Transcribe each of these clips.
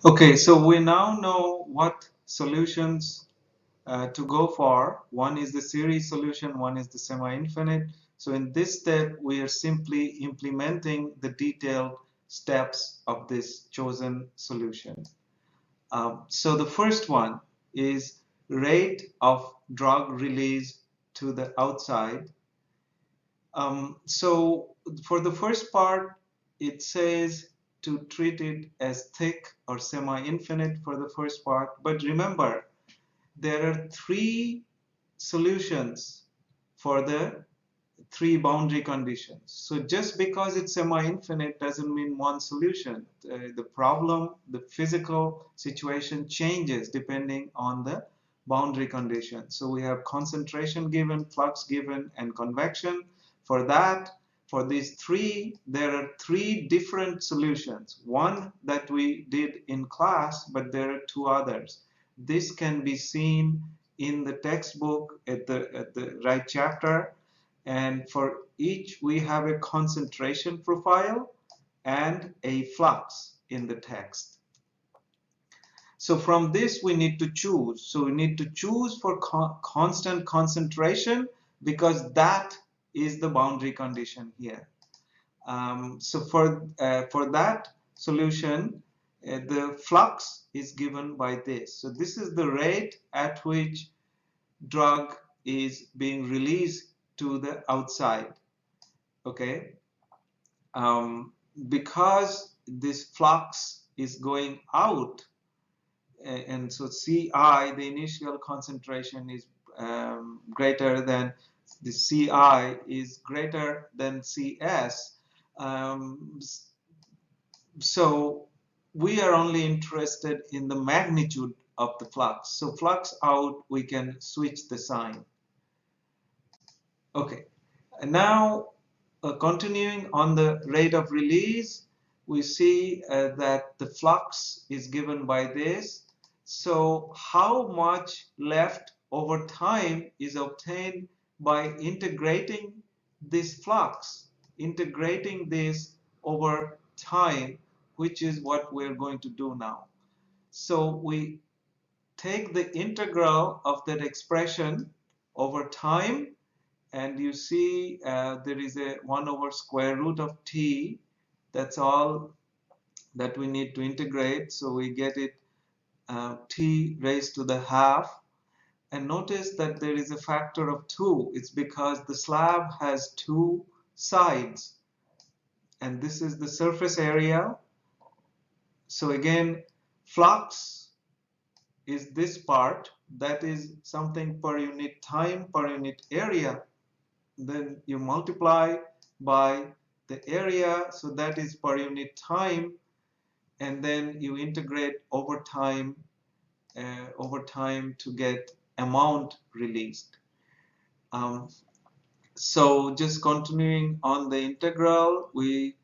Okay, so we now know what solutions to go for. One is the series solution, one is the semi-infinite. So in this step, we are simply implementing the detailed steps of this chosen solution. So the first one is rate of drug release to the outside. So for the first part, it says to treat it as thick or semi-infinite for the first part. But remember, there are three solutions for the three boundary conditions. So just because it's semi-infinite doesn't mean one solution. The problem, the physical situation changes depending on the boundary condition. So we have concentration given, flux given, and convection. For that, for these three, there are three different solutions. One that we did in class, but there are two others. This can be seen in the textbook at the right chapter. And for each, we have a concentration profile and a flux in the text. So from this, we need to choose. So we need to choose for constant concentration because that is the boundary condition here. So for that solution, the flux is given by this. So this is the rate at which drug is being released to the outside. Okay, because this flux is going out, and so Ci, the initial concentration is greater than the Ci is greater than Cs. So we are only interested in the magnitude of the flux. So flux out, we can switch the sign. Okay, and now continuing on the rate of release, we see that the flux is given by this. So how much left over time is obtained by integrating this flux, integrating this over time, which is what we're going to do now. So we take the integral of that expression over time, and you see there is a 1 over square root of t. That's all that we need to integrate. So we get it t raised to the half. And notice that there is a factor of 2. It's because the slab has two sides. And this is the surface area. So again, flux is this part. That is something per unit time, per unit area. Then you multiply by the area, so that is per unit time, and then you integrate over time to get amount released. So just continuing on the integral, we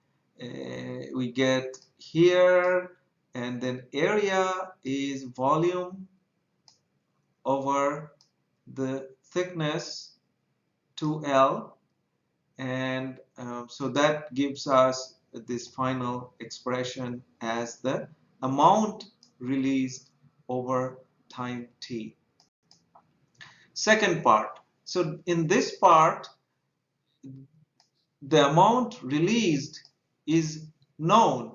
get here, and then area is volume over the thickness 2L, and so that gives us this final expression as the amount released over time t. Second part. So in this part, the amount released is known.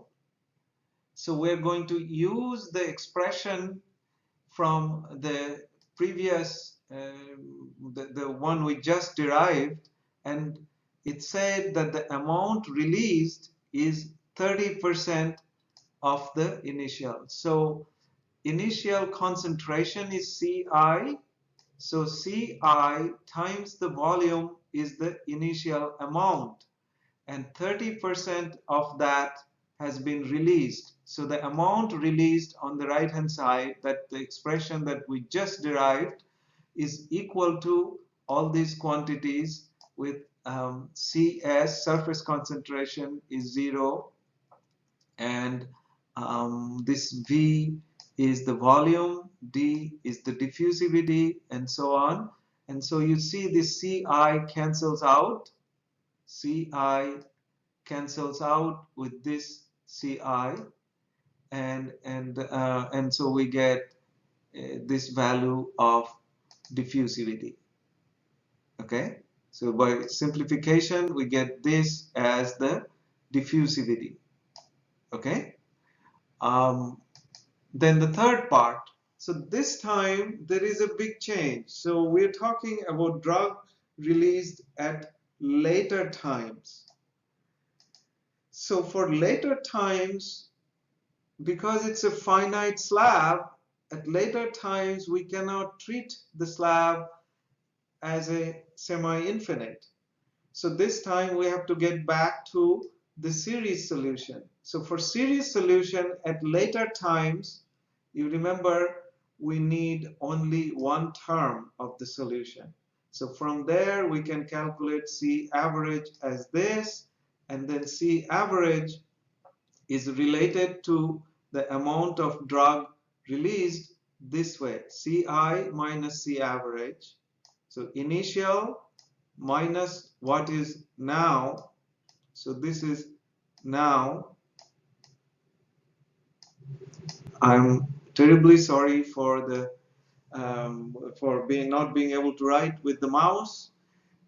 So we're going to use the expression from the previous, the one we just derived, and it said that the amount released is 30% of the initial. So initial concentration is Ci, so Ci times the volume is the initial amount, and 30% of that has been released. So the amount released on the right hand side, that the expression that we just derived, is equal to all these quantities with Cs, surface concentration, is 0, and this V is the volume, D is the diffusivity, and so on. And so you see this Ci cancels out, Ci cancels out with this Ci, and and so we get this value of diffusivity. Okay, so by simplification we get this as the diffusivity. Okay, then the third part, so this time there is a big change. So we're talking about drug released at later times. So for later times, because it's a finite slab, at later times we cannot treat the slab as a semi-infinite. So this time we have to get back to the series solution. So for series solution at later times, you remember we need only one term of the solution. So from there we can calculate C average as this, and then C average is related to the amount of drug released this way, Ci minus C average. So initial minus what is now. So this is now. I'm terribly sorry for the not being able to write with the mouse.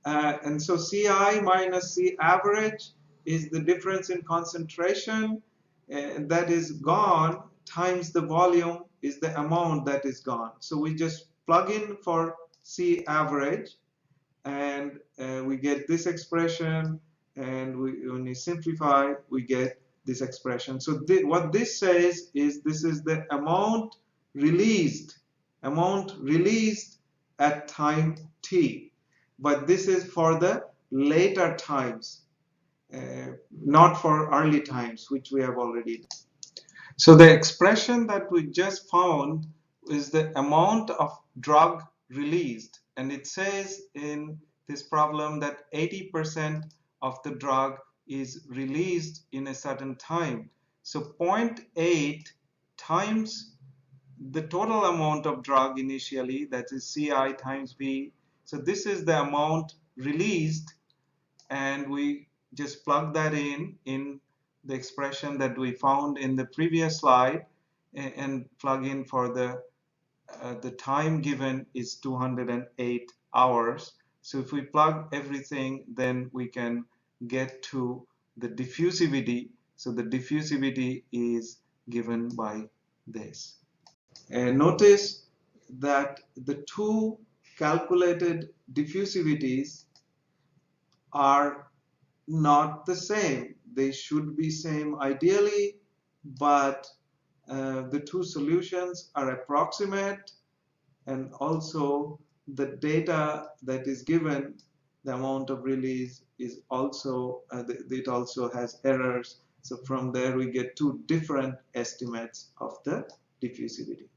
And so Ci minus C average is the difference in concentration that is gone times the volume is the amount that is gone. So we just plug in for C average, and we get this expression, and when we simplify we get this expression. So what this says is this is the amount released at time t, but this is for the later times, not for early times, which we have already done. So the expression that we just found is the amount of drug released, and it says in this problem that 80% of the drug is released in a certain time. So 0.8 times the total amount of drug initially, that is Ci times V. So this is the amount released, and we just plug that in the expression that we found in the previous slide, and plug in for the time given is 208 hours. So if we plug everything, then we can get to the diffusivity. So the diffusivity is given by this. And notice that the two calculated diffusivities are not the same. They should be same ideally, but the two solutions are approximate, and also the data that is given, the amount of release is also it also has errors. So from there we get two different estimates of the diffusivity.